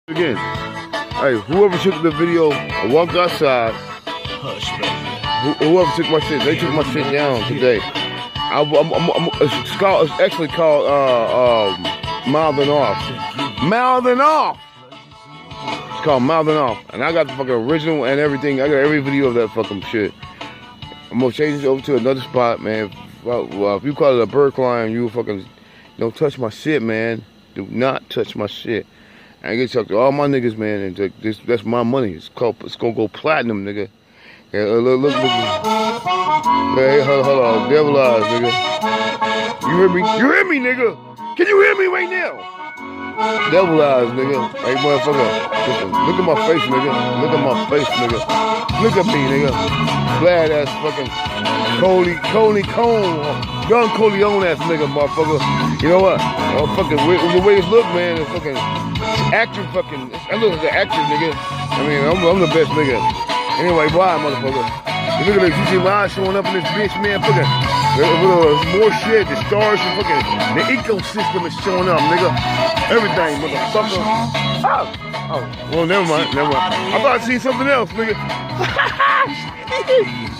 Again, hey, whoever took the video, I walked outside. Whoever took my shit, they took my shit down today. It's actually called mouthing off. Mouthing off. It's called mouthing off, and I got the fucking original and everything. I got every video of that fucking shit. I'm gonna change this over to another spot, man. Well, if you call it a bird climb, you fucking don't touch my shit, man. Do not touch my shit. I ain't gonna talk to all my niggas, man, and that's my money. It's gonna go platinum, nigga. Yeah, look. Hey, hold on, devil eyes, nigga. You hear me? You hear me, nigga? Can you hear me right now? Devil eyes, nigga. Hey, motherfucker. Look at my face, nigga. Look at my face, nigga. Look at me, nigga. Glad ass fucking Coley Cone. Young Coleon ass nigga, motherfucker. You know what? Oh, fucking the way it look, man, it's fucking actor fucking. I look like an actor, nigga. I mean, I'm the best nigga. Anyway, why, motherfucker? You look at the GG Line showing up in this bitch, man. Fucking more shit. The stars and fucking the ecosystem is showing up, nigga. Everything, motherfucker. Oh, well, never mind. I thought I'd seen something else, nigga.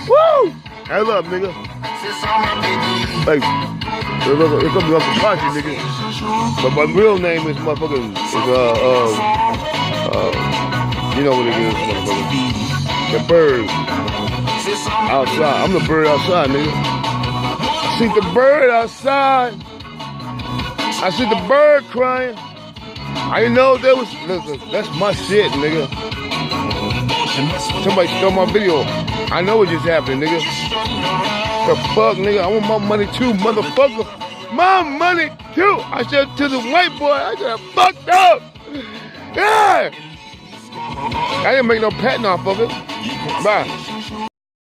Woo! Hell up, nigga. Like, here comes Uncle Pachi, nigga. But my real name is motherfucking, you know what it is, motherfucker. The bird outside. I'm the bird outside, nigga. I see the bird outside. I see the bird crying. I didn't know there was, listen, that's my shit, nigga. Somebody stole my video. I know what just happened, nigga. The fuck, nigga? I want my money too, motherfucker. My money too. I said to the white boy, I got fucked up. Yeah. I didn't make no patent off of it. Bye.